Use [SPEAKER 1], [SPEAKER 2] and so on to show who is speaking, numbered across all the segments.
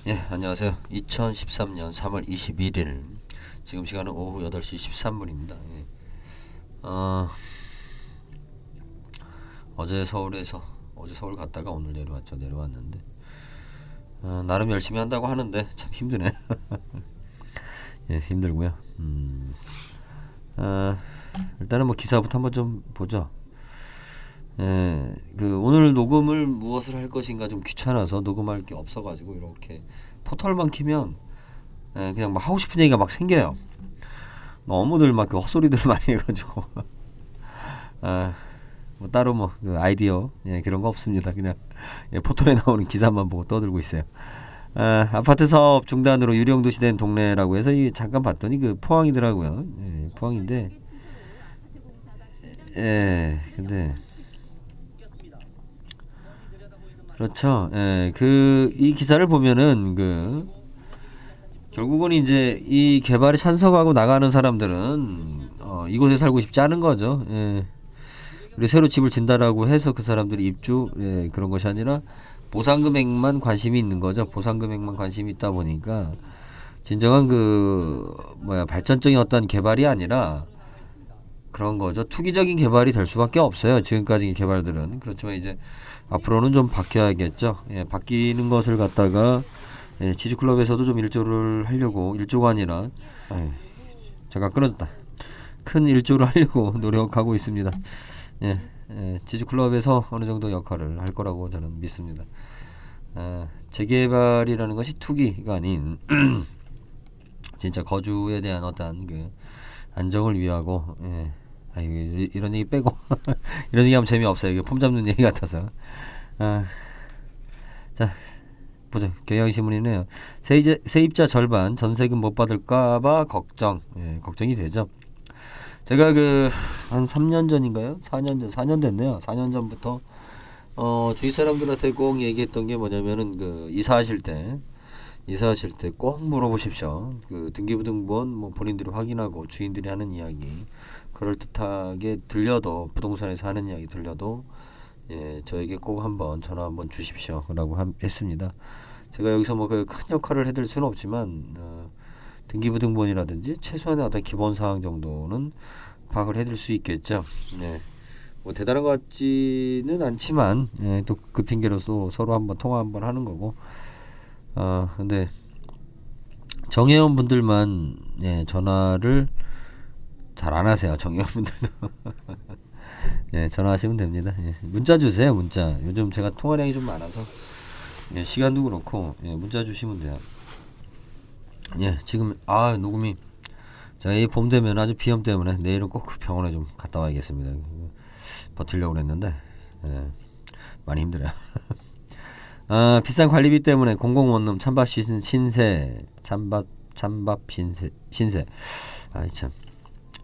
[SPEAKER 1] 예, 안녕하세요. 2013년 3월 21일 지금 시간은 오후 8시 13분입니다. 예. 어제 서울 갔다가 오늘 내려왔는데 나름 열심히 한다고 하는데 참 힘드네. 예, 힘들고요. 어, 일단은 뭐 기사부터 한번 좀 보죠. 예, 그 오늘 녹음을 무엇을 할 것인가 좀 귀찮아서 녹음할 게 없어가지고 이렇게 포털만 키면 그냥 막 하고 싶은 얘기가 막 생겨요. 너무들 막 그 헛소리들 많이 해가지고 아, 뭐 따로 뭐그 아이디어 그런 거 없습니다. 그냥 포털에 나오는 기사만 보고 떠들고 있어요. 아파트 사업 중단으로 유령 도시된 동네라고 해서 잠깐 봤더니 그 포항이더라고요. 포항인데 근데 그렇죠. 그 이 기사를 보면은 그 결국은 이제 이 개발에 찬성하고 나가는 사람들은 이곳에 살고 싶지 않은 거죠. 그리고 새로 집을 진다라고 해서 그 사람들이 입주 그런 것이 아니라 보상 금액만 관심이 있는 거죠. 보상 금액만 관심이 있다 보니까 진정한 그 뭐야 발전적인 어떤 개발이 아니라 그런 거죠. 투기적인 개발이 될 수밖에 없어요. 지금까지 개발들은. 그렇지만 이제 앞으로는 좀 바뀌어야겠죠. 바뀌는 것을 갖다가 지주클럽에서도 좀 일조를 하려고 일조가 아니라 잠깐 끊어졌다. 큰 일조를 하려고 노력하고 있습니다. 지주클럽에서 어느 정도 역할을 할 거라고 저는 믿습니다. 재개발이라는 것이 투기가 아닌 진짜 거주에 대한 어떤 그 안정을 위하고 이런 얘기 빼고 이런 얘기하면 재미없어요. 이게 폼 잡는 얘기 같아서. 자 보자. 경향신문이네요. 세입자 절반 전세금 못 받을까봐 걱정이 되죠. 제가 그 한 3년 전인가요? 4년 됐네요. 4년 전부터 주위 사람들한테 꼭 얘기했던 게 뭐냐면은 그 이사하실 때 꼭 물어보십시오. 그 등기부등본 뭐 본인들이 확인하고 주인들이 하는 이야기 그럴듯하게 들려도 부동산에서 하는 이야기 들려도 저에게 꼭 한번 전화 한번 주십시오라고 했습니다. 제가 여기서 뭐 그 큰 역할을 해드릴 수는 없지만 등기부등본이라든지 최소한의 어떤 기본 사항 정도는 파악을 해드릴 수 있겠죠. 뭐 대단한 것 같지는 않지만 또 그 핑계로서 서로 한번 통화 한번 하는 거고. 근데 정회원 분들만 전화를 잘 안 하세요. 정회원 분들도 전화하시면 됩니다. 문자 주세요. 문자. 요즘 제가 통화량이 좀 많아서 시간도 그렇고 문자 주시면 돼요. 지금 녹음이 제가 이 봄 되면 아주 비염 때문에 내일은 꼭 병원에 좀 갔다 와야겠습니다. 버틸려고 그랬는데 많이 힘들어요. 비싼 관리비 때문에 공공원룸 찬밥 신세 참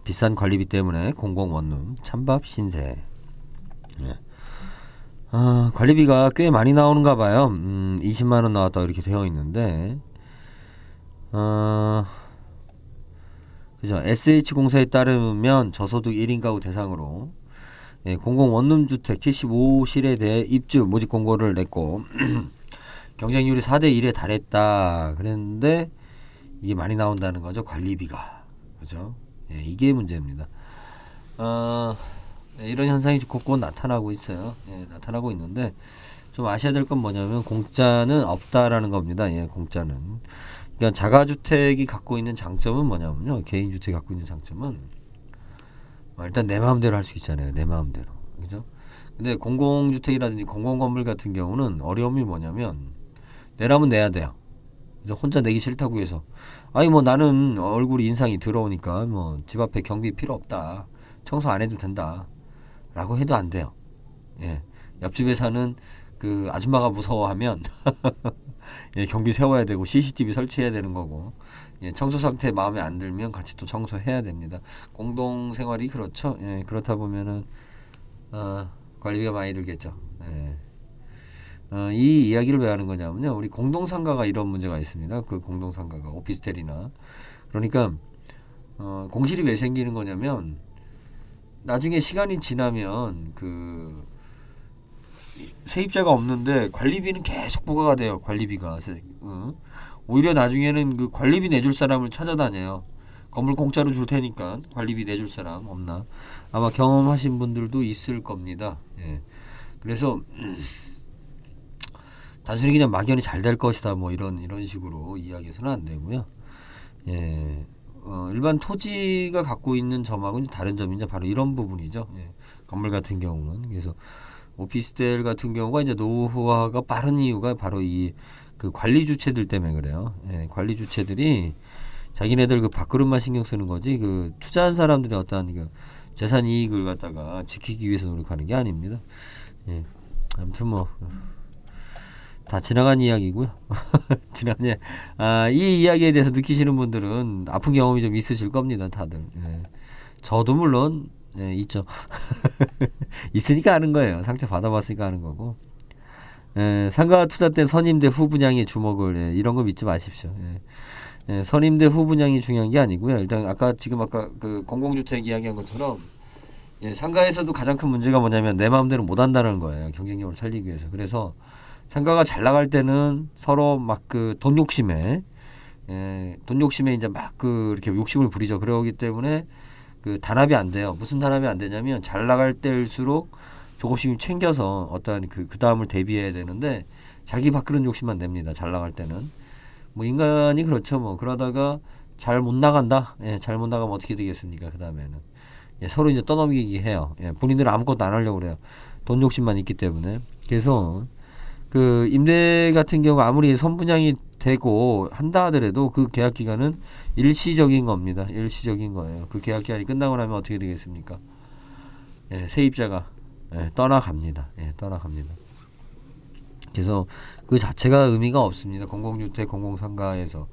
[SPEAKER 1] 비싼 관리비 때문에 공공원룸 찬밥 신세. 관리비가 꽤 많이 나오는가 봐요. 20만원 나왔다 이렇게 되어 있는데 그죠. SH공사에 따르면 저소득 1인 가구 대상으로 공공원룸주택 75실에 대해 입주 모집 공고를 냈고 경쟁률이 4대1에 달했다 그랬는데 이게 많이 나온다는 거죠. 관리비가. 그죠. 이게 문제입니다. 이런 현상이 곳곳 나타나고 있어요. 나타나고 있는데 좀 아셔야 될 건 뭐냐면 공짜는 없다라는 겁니다. 공짜는. 그러니까 자가주택이 갖고 있는 장점은 뭐냐면요. 개인주택이 갖고 있는 장점은 일단 내 마음대로 할 수 있잖아요. 내 마음대로. 그죠? 근데 공공주택이라든지 공공건물 같은 경우는 어려움이 뭐냐면 내라면 내야 돼요. 그죠? 혼자 내기 싫다고 해서 아니 뭐 나는 얼굴이 인상이 더러우니까 뭐 집 앞에 경비 필요 없다. 청소 안 해도 된다. 라고 해도 안 돼요. 옆집에 사는 그 아줌마가 무서워하면 경비 세워야 되고 CCTV 설치해야 되는 거고 청소 상태 마음에 안 들면 같이 또 청소해야 됩니다. 공동 생활이 그렇죠. 그렇다 보면은 관리비가 많이 들겠죠. 이 이야기를 왜 하는 거냐면요. 우리 공동상가가 이런 문제가 있습니다. 그 공동상가가 오피스텔이나 그러니까 공실이 왜 생기는 거냐면 나중에 시간이 지나면 그 세입자가 없는데 관리비는 계속 부과가 돼요. 관리비가. 오히려 나중에는 그 관리비 내줄 사람을 찾아다녀요. 건물 공짜로 줄 테니까 관리비 내줄 사람 없나? 아마 경험하신 분들도 있을 겁니다. 예. 그래서 단순히 그냥 막연히 잘 될 것이다 뭐 이런 식으로 이야기해서는 안 되고요. 예. 일반 토지가 갖고 있는 점하고는 다른 점이 이제 바로 이런 부분이죠. 예. 건물 같은 경우는 그래서 오피스텔 같은 경우가 이제 노후화가 빠른 이유가 바로 이 그 관리 주체들 때문에 그래요. 예. 관리 주체들이 자기네들 그 밥그릇만 신경 쓰는 거지 그 투자한 사람들의 어떠한 그 재산 이익을 갖다가 지키기 위해서 노력하는 게 아닙니다. 예. 아무튼 뭐 다 지나간 이야기고요. 지나간 이 이야기에 대해서 느끼시는 분들은 아픈 경험이 좀 있으실 겁니다, 다들. 예. 저도 물론 예, 있죠. 있으니까 아는 거예요. 상처 받아봤으니까 아는 거고. 예, 상가 투자 때 선임대 후분양의 주목을 예, 이런 거 믿지 마십시오. 예. 예, 선임대 후분양이 중요한 게 아니고요. 일단 아까 그 공공주택 이야기한 것처럼 예, 상가에서도 가장 큰 문제가 뭐냐면 내 마음대로 못 한다는 거예요. 경쟁력을 살리기 위해서. 그래서 상가가 잘 나갈 때는 서로 막 그 돈 욕심에 이제 막 그 이렇게 욕심을 부리죠. 그러기 때문에 그 단합이 안 돼요. 무슨 단합이 안 되냐면 잘 나갈 때일수록 조금씩 챙겨서 어떠한 그 다음을 대비해야 되는데 자기 밥그릇 욕심만 냅니다. 잘 나갈 때는 뭐 인간이 그렇죠. 뭐 그러다가 잘 못 나간다. 예, 잘 못 나가면 어떻게 되겠습니까? 그 다음에는 예, 서로 이제 떠넘기기 해요. 예, 본인들은 아무것도 안 하려고 그래요. 돈 욕심만 있기 때문에. 그래서 그 임대 같은 경우 아무리 선분양이 되고 한다 하더라도 그 계약 기간은 일시적인 겁니다. 일시적인 거예요. 그 계약 기간이 끝나고 나면 어떻게 되겠습니까? 예, 세입자가 예, 떠나갑니다. 예, 떠나갑니다. 그래서 그 자체가 의미가 없습니다. 공공주택, 공공상가에서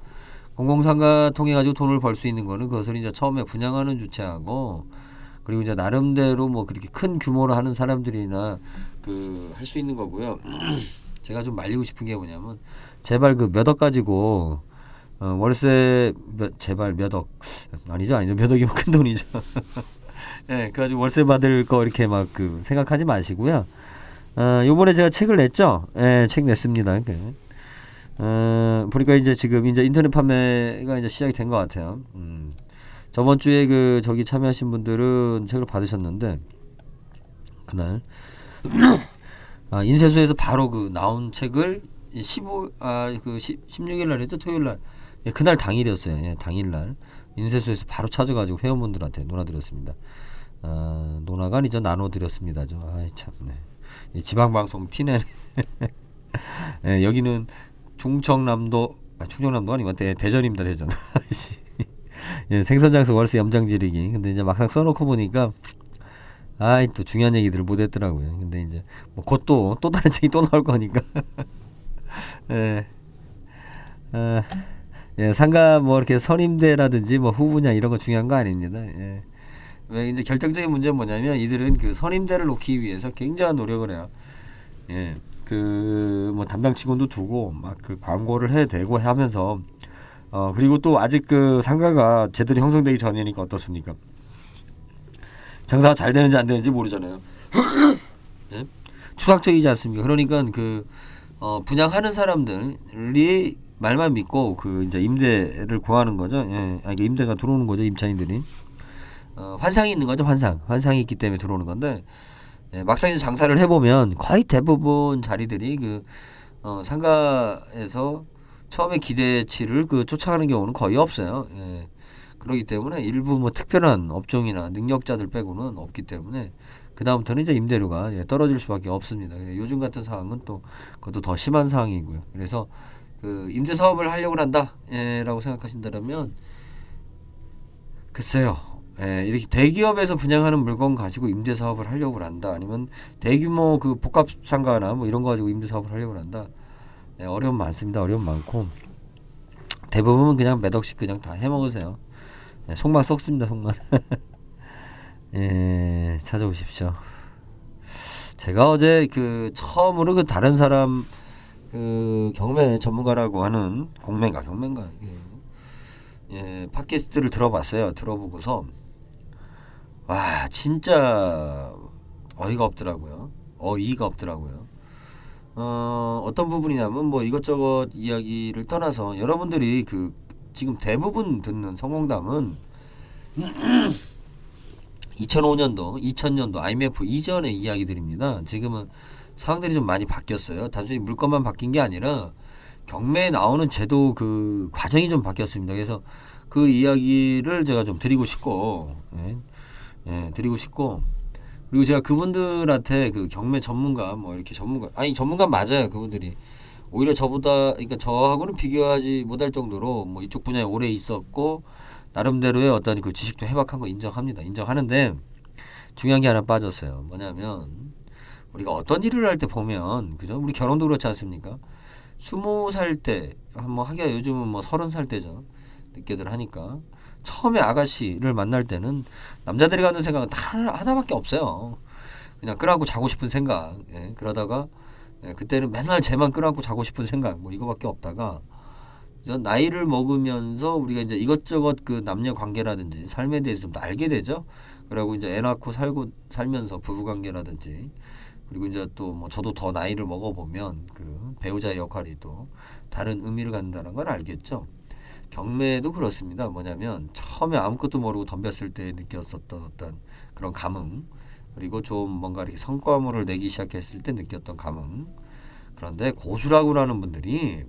[SPEAKER 1] 공공상가 통해 가지고 돈을 벌 수 있는 거는 그것을 이제 처음에 분양하는 주체하고 그리고 이제 나름대로 뭐 그렇게 큰 규모로 하는 사람들이나 그 할 수 있는 거고요. 제가 좀 말리고 싶은 게 뭐냐면 제발 그 몇 억 가지고 월세 제발 몇 억 아니죠 몇 억이면 큰 돈이죠. 예, 그래가지고 월세 받을 거 이렇게 막 그 생각하지 마시고요. 요번에 제가 책을 냈죠. 예, 책 냈습니다. 보니까 이제 지금 이제 인터넷 판매가 이제 시작이 된 것 같아요. 저번 주에 그 저기 참여하신 분들은 책을 받으셨는데 그날 인쇄소에서 바로 그 나온 책을 16일 날 했죠. 토요일 날. 예, 그날 당일이었어요. 예, 당일 날. 인쇄소에서 바로 찾아가지고 회원분들한테 논아드렸습니다. 논아가 아니죠. 나눠드렸습니다. 아이, 참, 네. 지방방송 티내네. 예, 여기는 충청남도가 아니고 대전입니다. 대전. 예, 생선장소 월세 염장지르기. 근데 이제 막상 써놓고 보니까 아이 또 중요한 얘기들을 못했더라고요. 근데 이제 뭐 곧 또 다른 책이 또 나올 거니까. 예, 예, 상가 뭐 이렇게 선임대라든지 뭐 후분양 이런 거 중요한 거 아닙니다. 예. 왜 이제 결정적인 문제는 뭐냐면 이들은 그 선임대를 놓기 위해서 굉장한 노력을 해요. 예, 그 뭐 담당 직원도 두고 막 그 광고를 해대고 하면서 그리고 또 아직 그 상가가 제대로 형성되기 전이니까 어떻습니까? 장사가 잘 되는지 안 되는지 모르잖아요. 네? 추상적이지 않습니까? 그러니까 그 분양하는 사람들이 말만 믿고 그 이제 임대를 구하는 거죠. 예, 임대가 들어오는 거죠. 임차인들이 환상이 있는 거죠. 환상이 있기 때문에 들어오는 건데 예, 막상 이제 장사를 해보면 거의 대부분 자리들이 그 상가에서 처음에 기대치를 그 쫓아가는 경우는 거의 없어요. 예. 그렇기 때문에 일부 뭐 특별한 업종이나 능력자들 빼고는 없기 때문에 그 다음부터는 이제 임대료가 떨어질 수밖에 없습니다. 요즘 같은 상황은 또 그것도 더 심한 상황이고요. 그래서 그 임대 사업을 하려고 한다라고 생각하신다면 글쎄요. 예, 이렇게 대기업에서 분양하는 물건 가지고 임대 사업을 하려고 한다. 아니면 대규모 그 복합 상가나 뭐 이런 거 가지고 임대 사업을 하려고 한다. 예, 어려움 많습니다. 어려움 많고 대부분 그냥 몇 억씩 그냥 다 해먹으세요. 예, 속만 썩습니다. 속만. 예, 찾아오십시오. 제가 어제 그 처음으로 그 다른 사람 그 경매 전문가라고 하는 경매가 예, 팟캐스트를 들어봤어요. 들어보고서 와 진짜 어이가 없더라고요. 어떤 부분이냐면 뭐 이것저것 이야기를 떠나서 여러분들이 지금 대부분 듣는 성공담은 2005년도, 2000년도 IMF 이전의 이야기들입니다. 지금은 상황들이 좀 많이 바뀌었어요. 단순히 물건만 바뀐 게 아니라 경매에 나오는 제도 그 과정이 좀 바뀌었습니다. 그래서 그 이야기를 제가 좀 드리고 싶고, 드리고 싶고, 그리고 제가 그분들한테 그 경매 전문가, 뭐 이렇게 전문가 맞아요. 그분들이. 오히려 저보다, 그러니까 저하고는 비교하지 못할 정도로 뭐 이쪽 분야에 오래 있었고, 나름대로의 어떤 그 지식도 해박한 거 인정합니다. 인정하는데, 중요한 게 하나 빠졌어요. 뭐냐면, 우리가 어떤 일을 할 때 보면, 그죠? 우리 결혼도 그렇지 않습니까? 20살 때, 뭐 하기야 요즘은 뭐 30살 때죠. 늦게들 하니까. 처음에 아가씨를 만날 때는 남자들이 갖는 생각은 다 하나밖에 없어요. 그냥 끌어안고 자고 싶은 생각. 그러다가 그때는 맨날 쟤만 끌어안고 자고 싶은 생각. 뭐 이거밖에 없다가 나이를 먹으면서 우리가 이제 이것저것 그 남녀 관계라든지 삶에 대해서 좀 더 알게 되죠. 그리고 이제 애 낳고 살면서 부부 관계라든지 그리고 이제 또 뭐 저도 더 나이를 먹어보면 그 배우자의 역할이 또 다른 의미를 갖는다는 걸 알겠죠. 경매도 그렇습니다. 뭐냐면 처음에 아무것도 모르고 덤볐을 때 느꼈었던 어떤 그런 감흥 그리고 좀 뭔가 이렇게 성과물을 내기 시작했을 때 느꼈던 감흥 그런데 고수라고 하는 분들이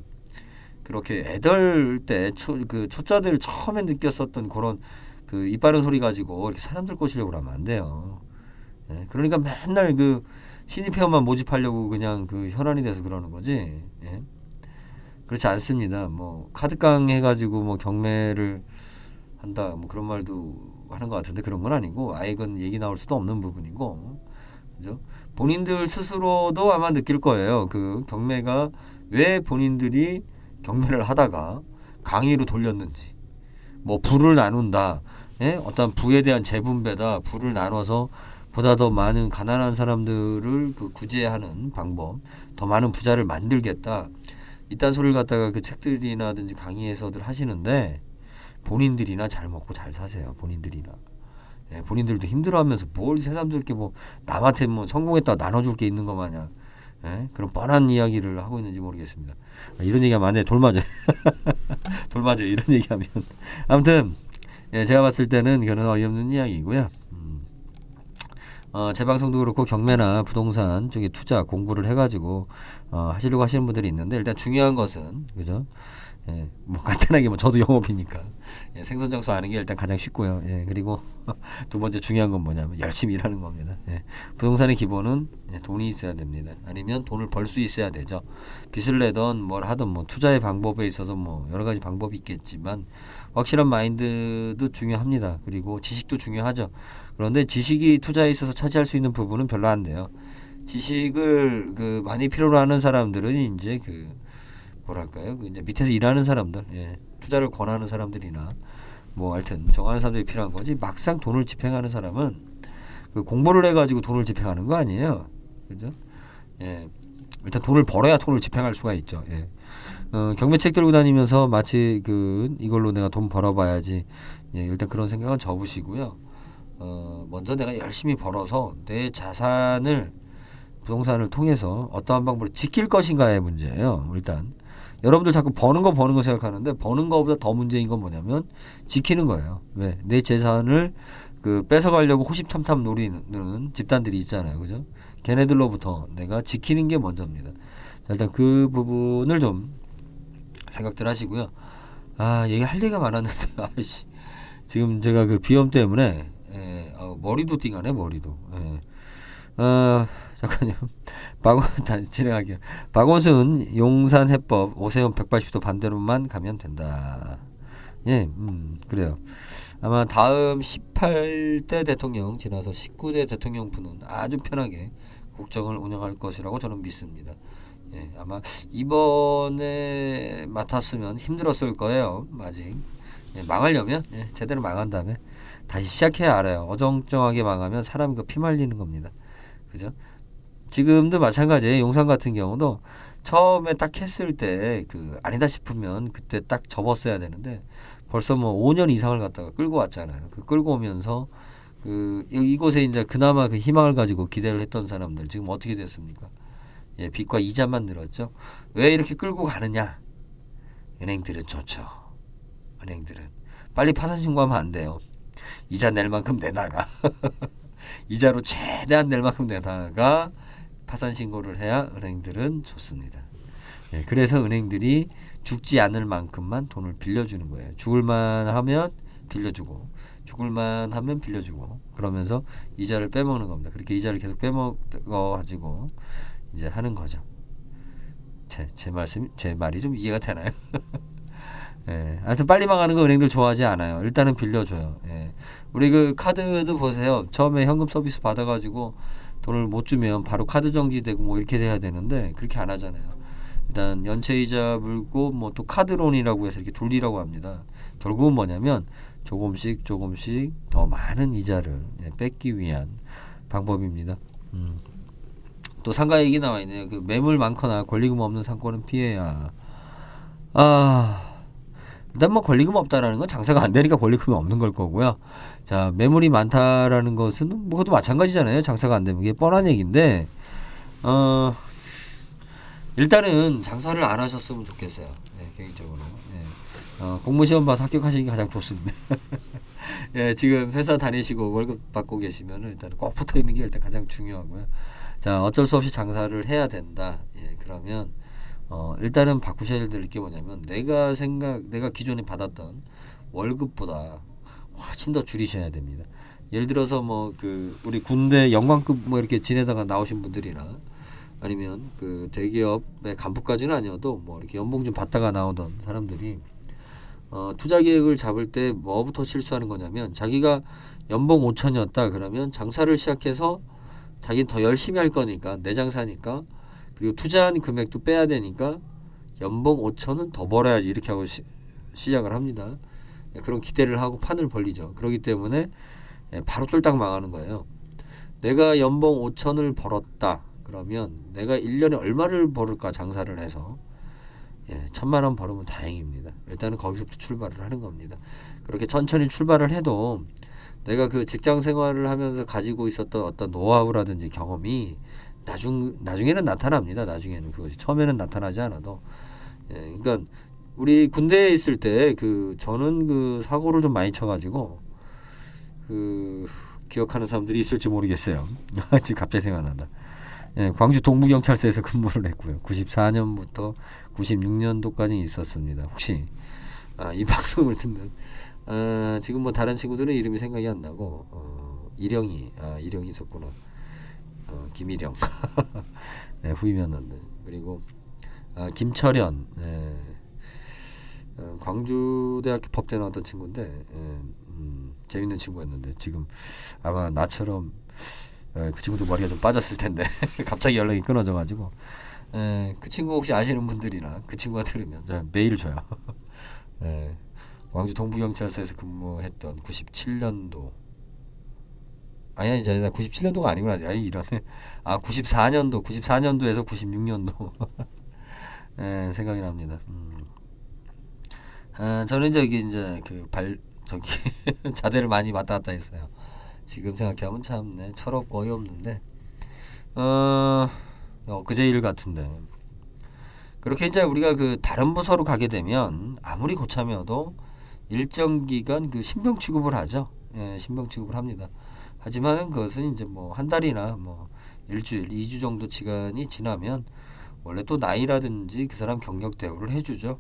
[SPEAKER 1] 그렇게 애들 때 그 초짜들 처음에 느꼈었던 그런 그 이빠른 소리 가지고 이렇게 사람들 꼬시려고 하면 안 돼요. 그러니까 맨날 그 신입 회원만 모집하려고 그냥 그 혈안이 돼서 그러는 거지. 그렇지 않습니다. 뭐 카드깡 해가지고 뭐 경매를 한다 뭐 그런 말도 하는 것 같은데 그런 건 아니고 아예 그건 얘기 나올 수도 없는 부분이고 그죠? 본인들 스스로도 아마 느낄 거예요. 그 경매가 왜 본인들이 경매를 하다가 강의로 돌렸는지 뭐 부를 나눈다. 어떤 부에 대한 재분배다. 부를 나눠서 보다 더 많은 가난한 사람들을 그 구제하는 방법, 더 많은 부자를 만들겠다. 이딴 소리를 갖다가 그 책들이나든지 강의에서들 하시는데 본인들이나 잘 먹고 잘 사세요. 본인들이나. 본인들도 힘들어하면서 뭘 새삼스럽게 뭐 남한테 뭐 성공했다 나눠줄 게 있는 거 마냥 그런 뻔한 이야기를 하고 있는지 모르겠습니다. 이런 얘기하면 안 돼. 돌 맞아요. 돌 맞아요. 이런 얘기하면. 아무튼 제가 봤을 때는 이거는 어이없는 이야기고요. 제 방송도 그렇고 경매나 부동산 쪽에 투자 공부를 해가지고 하시려고 하시는 분들이 있는데 일단 중요한 것은 그죠? 뭐 간단하게 뭐 저도 영업이니까 생선 장수 아는 게 일단 가장 쉽고요. 그리고 두 번째 중요한 건 뭐냐면 열심히 일하는 겁니다. 부동산의 기본은 돈이 있어야 됩니다. 아니면 돈을 벌 수 있어야 되죠. 빚을 내던 뭘 하든 뭐 투자의 방법에 있어서 뭐 여러 가지 방법이 있겠지만 확실한 마인드도 중요합니다. 그리고 지식도 중요하죠. 그런데 지식이 투자에 있어서 차지할 수 있는 부분은 별로 안 돼요. 지식을 그 많이 필요로 하는 사람들은 이제 그 뭐랄까요? 그 이제 밑에서 일하는 사람들, 투자를 권하는 사람들이나 뭐 하여튼 정하는 사람들이 필요한 거지. 막상 돈을 집행하는 사람은 그 공부를 해가지고 돈을 집행하는 거 아니에요. 그죠? 일단 돈을 벌어야 돈을 집행할 수가 있죠. 경매책 들고 다니면서 마치 그 이걸로 내가 돈 벌어봐야지. 일단 그런 생각은 접으시고요. 먼저 내가 열심히 벌어서 내 자산을 부동산을 통해서 어떠한 방법으로 지킬 것인가의 문제예요. 일단 여러분들 자꾸 버는 거 생각하는데 버는 거보다 더 문제인 건 뭐냐면 지키는 거예요. 왜? 내 재산을 그 뺏어가려고 호시탐탐 노리는 집단들이 있잖아요. 그죠? 걔네들로부터 내가 지키는 게 먼저입니다. 자, 일단 그 부분을 좀 생각들 하시고요. 얘기할 얘기가 많았는데 아이씨 지금 제가 그 비염 때문에 머리도 띵하네 머리도. 잠깐요. 진행할게요. 박원순 용산 해법 오세훈 180도 반대로만 가면 된다. 그래요. 아마 다음 18대 대통령 지나서 19대 대통령분은 아주 편하게 국정을 운영할 것이라고 저는 믿습니다. 아마 이번에 맡았으면 힘들었을 거예요. 아직 망하려면 제대로 망한 다음에 다시 시작해야 알아요. 어정쩡하게 망하면 사람이 피 말리는 겁니다. 그죠? 지금도 마찬가지예요. 용산 같은 경우도 처음에 딱 했을 때 그 아니다 싶으면 그때 딱 접었어야 되는데 벌써 뭐 5년 이상을 갖다가 끌고 왔잖아요. 그 끌고 오면서 그 이곳에 이제 그나마 그 희망을 가지고 기대를 했던 사람들 지금 어떻게 됐습니까? 예, 빚과 이자만 늘었죠. 왜 이렇게 끌고 가느냐? 은행들은 좋죠. 은행들은 빨리 파산 신고하면 안 돼요. 이자 낼 만큼 내다가 이자로 최대한 낼 만큼 내다가 파산 신고를 해야 은행들은 좋습니다. 예, 그래서 은행들이 죽지 않을 만큼만 돈을 빌려주는 거예요. 죽을만 하면 빌려주고, 죽을만 하면 빌려주고, 그러면서 이자를 빼먹는 겁니다. 그렇게 이자를 계속 빼먹어가지고 이제 하는 거죠. 제 말이 좀 이해가 되나요? 예, 하여튼 빨리 망하는 거 은행들 좋아하지 않아요. 일단은 빌려줘요. 예. 우리 그 카드도 보세요. 처음에 현금 서비스 받아가지고 돈을 못 주면 바로 카드 정지되고 뭐 이렇게 돼야 되는데 그렇게 안 하잖아요. 일단 연체이자 물고 뭐 또 카드론이라고 해서 이렇게 돌리라고 합니다. 결국은 뭐냐면 조금씩 더 많은 이자를 뺏기 위한 방법입니다. 또 상가 얘기 나와 있네요. 그 매물 많거나 권리금 없는 상권은 피해야. 일단 뭐 권리금 없다라는 건 장사가 안 되니까 권리금이 없는 걸 거고요. 자, 매물이 많다라는 것은 뭐 그것도 마찬가지잖아요. 장사가 안 되면 이게 뻔한 얘기인데 일단은 장사를 안 하셨으면 좋겠어요. 예, 개인적으로. 예. 공무시험 봐서 합격하시는 게 가장 좋습니다. 예, 지금 회사 다니시고 월급 받고 계시면 일단 꼭 붙어 있는 게 일단 가장 중요하고요. 자, 어쩔 수 없이 장사를 해야 된다. 예, 그러면 일단은 바꾸셔야 될 게 뭐냐면 내가 기존에 받았던 월급보다 훨씬 더 줄이셔야 됩니다. 예를 들어서 뭐 그 우리 군대 영관급 뭐 이렇게 지내다가 나오신 분들이나 아니면 그 대기업의 간부까지는 아니어도 뭐 이렇게 연봉 좀 받다가 나오던 사람들이 투자 계획을 잡을 때 뭐부터 실수하는 거냐면 자기가 연봉 5천이었다 그러면 장사를 시작해서 자기는 더 열심히 할 거니까 내 장사니까 그리고 투자한 금액도 빼야 되니까 연봉 5천은 더 벌어야지 이렇게 하고 시작을 합니다. 그런 기대를 하고 판을 벌리죠. 그렇기 때문에 바로 쫄딱 망하는 거예요. 내가 연봉 5천을 벌었다. 그러면 내가 1년에 얼마를 벌을까 장사를 해서 1,000만 원 벌으면 다행입니다. 일단은 거기서부터 출발을 하는 겁니다. 그렇게 천천히 출발을 해도 내가 그 직장 생활을 하면서 가지고 있었던 어떤 노하우라든지 경험이 나중에는 나타납니다. 나중에는 그것이 처음에는 나타나지 않아도 그러니까 우리 군대에 있을 때 저는 그 사고를 좀 많이 쳐가지고 기억하는 사람들이 있을지 모르겠어요. 지금 갑자기 생각난다. 광주 동부경찰서에서 근무를 했고요. 94년부터 96년도까지 있었습니다. 혹시 이 방송을 듣는 지금 뭐 다른 친구들은 이름이 생각이 안 나고 일영이 있었구나. 김일영 후임이었는데 그리고 김철현 광주대학교 법대 나왔던 친구인데 재밌는 친구였는데 지금 아마 나처럼 그 친구도 머리가 좀 빠졌을 텐데 갑자기 연락이 끊어져 가지고 그 친구 혹시 아시는 분들이나 그 친구가 들으면 메일을 줘요. 광주 동부경찰서에서 근무했던 97년도 아니 97년도가 아니구나. 이러네. 94년도에서 96년도 생각이 납니다. 저는 이제 자대를 많이 왔다 갔다 했어요. 지금 생각해보면 참 철없고 어이없는데 그제 일 같은데 그렇게 이제 우리가 그 다른 부서로 가게 되면 아무리 고참이어도 일정 기간 그 신병 취급을 하죠. 신병 취급을 합니다. 하지만 그것은 이제 뭐 한 달이나 뭐 일주일, 2주 정도 시간이 지나면 원래 또 나이라든지 그 사람 경력 대우를 해주죠.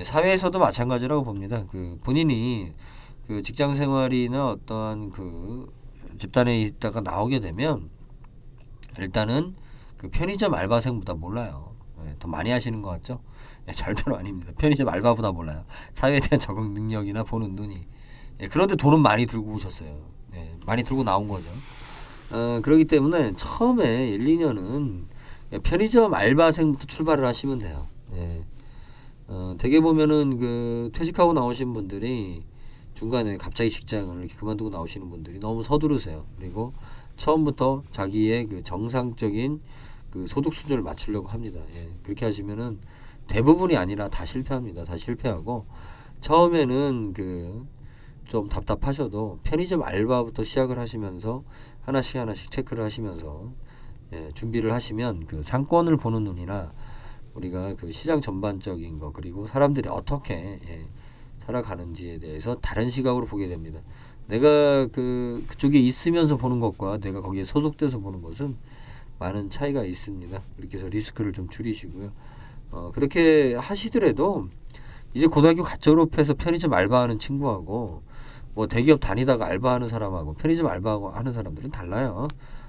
[SPEAKER 1] 사회에서도 마찬가지라고 봅니다. 그 본인이 그 직장 생활이나 어떠한 그 집단에 있다가 나오게 되면 일단은 그 편의점 알바생보다 몰라요. 더 많이 하시는 것 같죠? 절대로 아닙니다. 편의점 알바보다 몰라요. 사회에 대한 적응 능력이나 보는 눈이. 그런데 돈은 많이 들고 오셨어요. 많이 들고 나온 거죠. 그렇기 때문에 처음에 1, 2년은 편의점 알바생부터 출발을 하시면 돼요. 되게 보면은 그 퇴직하고 나오신 분들이 중간에 갑자기 직장을 이렇게 그만두고 나오시는 분들이 너무 서두르세요. 그리고 처음부터 자기의 그 정상적인 그 소득 수준을 맞추려고 합니다. 그렇게 하시면은 대부분이 아니라 다 실패합니다. 다 실패하고 처음에는 그 좀 답답하셔도 편의점 알바부터 시작을 하시면서 하나씩 체크를 하시면서 준비를 하시면 그 상권을 보는 눈이나 우리가 그 시장 전반적인 거 그리고 사람들이 어떻게 살아가는지에 대해서 다른 시각으로 보게 됩니다. 내가 그쪽에 있으면서 보는 것과 내가 거기에 소속돼서 보는 것은 많은 차이가 있습니다. 그렇게 해서 리스크를 좀 줄이시고요. 그렇게 하시더라도 이제 고등학교 갓 졸업해서 편의점 알바하는 친구하고 뭐 대기업 다니다가 알바하는 사람하고 편의점 알바하고 하는 사람들은 달라요.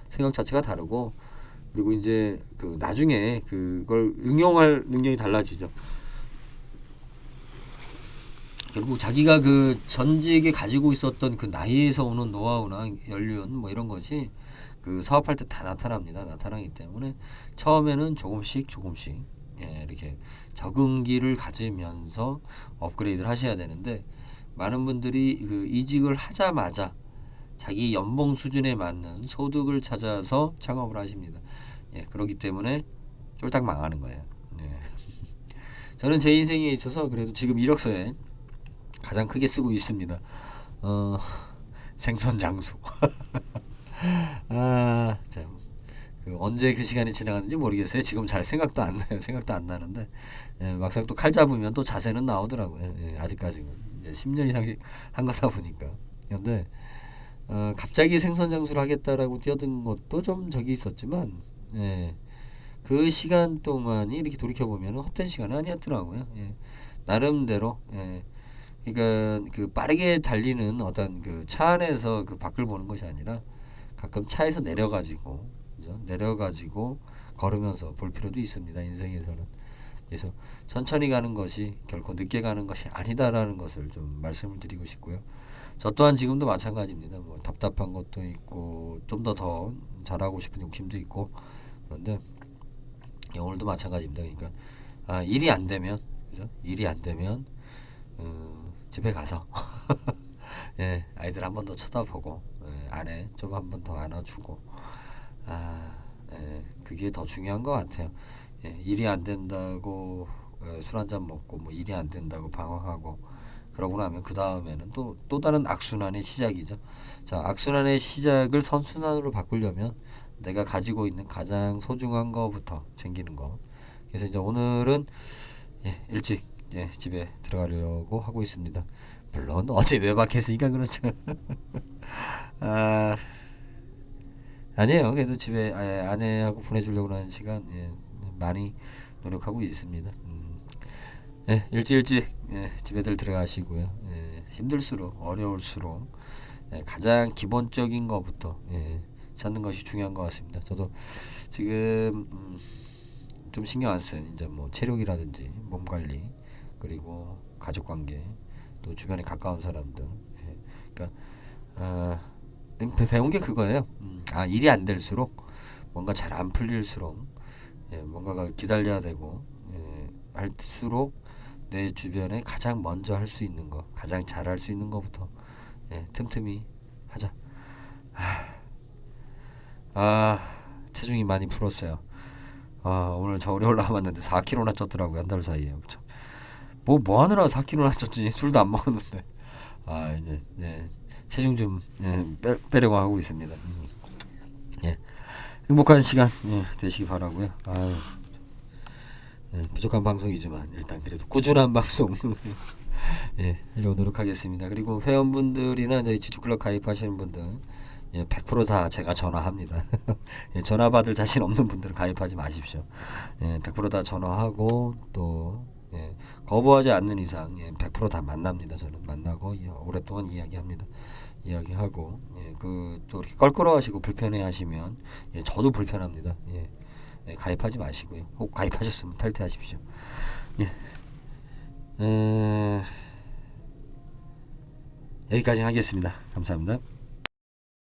[SPEAKER 1] 생각 자체가 다르고 그리고 이제 그 나중에 그걸 응용할 능력이 달라지죠. 결국 자기가 그 전직에 가지고 있었던 그 나이에서 오는 노하우나 연륜 뭐 이런 것이 그 사업할 때 다 나타납니다. 나타나기 때문에 처음에는 조금씩 이렇게 적응기를 가지면서 업그레이드를 하셔야 되는데 많은 분들이 그 이직을 하자마자 자기 연봉 수준에 맞는 소득을 찾아서 창업을 하십니다. 그렇기 때문에 쫄딱 망하는 거예요. 저는 제 인생에 있어서 그래도 지금 이력서에 가장 크게 쓰고 있습니다. 생선 장수. 참. 언제 그 시간이 지나갔는지 모르겠어요. 지금 잘 생각도 안 나요. 생각도 안 나는데 막상 또 칼 잡으면 또 자세는 나오더라고요. 아직까지는 10년 이상씩 한 거다 보니까. 근데 갑자기 생선 장수를 하겠다라고 뛰어든 것도 좀 적이 있었지만 그 시간 동안이 이렇게 돌이켜 보면 헛된 시간은 아니었더라고요. 나름대로 그러니까 그 빠르게 달리는 어떤 그 차 안에서 그 밖을 보는 것이 아니라 가끔 차에서 내려가지고 그죠? 내려가지고 걸으면서 볼 필요도 있습니다. 인생에서는. 그래서 천천히 가는 것이 결코 늦게 가는 것이 아니다라는 것을 좀 말씀을 드리고 싶고요. 저 또한 지금도 마찬가지입니다. 뭐 답답한 것도 있고 좀 더 잘하고 싶은 욕심도 있고 그런데 오늘도 마찬가지입니다. 그러니까 일이 안 되면 그죠? 일이 안 되면 집에 가서 아이들 한 번 더 쳐다보고 아내 좀 한 번 더 안아주고 그게 더 중요한 것 같아요. 일이 안 된다고 술 한잔 먹고 뭐 일이 안 된다고 방황하고 그러고 나면 그 다음에는 또 다른 악순환의 시작이죠. 자, 악순환의 시작을 선순환으로 바꾸려면 내가 가지고 있는 가장 소중한 거부터 챙기는 거. 그래서 이제 오늘은 일찍 집에 들어가려고 하고 있습니다. 물론 어제 외박했으니까 그렇죠. 아니에요. 그래도 집에 아내하고 보내주려고 하는 시간 많이 노력하고 있습니다. 일찍 집에들 들어가시고요. 힘들수록 어려울수록 가장 기본적인 것부터 찾는 것이 중요한 것 같습니다. 저도 지금 좀 신경 안 쓴 이제 뭐 체력이라든지 몸 관리 그리고 가족 관계 또 주변에 가까운 사람들 그러니까 배운 게 그거예요. 일이 안 될수록 뭔가 잘 안 풀릴수록 뭔가가 기다려야 되고 할수록 내 주변에 가장 먼저 할 수 있는 거 가장 잘 할 수 있는 것부터 틈틈이 하자. 체중이 많이 풀었어요. 오늘 저울에 올라왔는데 4kg나 쪘더라고요. 한 달 사이에. 뭐 하느라 4kg나 쪘지. 술도 안 먹었는데. 이제 체중 좀 빼려고 하고 있습니다. 행복한 시간 되시기 바라고요. 부족한 방송이지만 일단 그래도 꾸준한 방송 하려고 노력하겠습니다. 그리고 회원분들이나 저희 지주클럽 가입하시는 분들 100% 다 제가 전화합니다. 전화 받을 자신 없는 분들은 가입하지 마십시오. 100% 다 전화하고 또 거부하지 않는 이상 100%다 만납니다. 저는 만나고 오랫동안 이야기하고 또 이렇게 껄끄러워하시고 불편해하시면 저도 불편합니다. 가입하지 마시고요. 혹 가입하셨으면 탈퇴하십시오. 여기까지 하겠습니다. 감사합니다.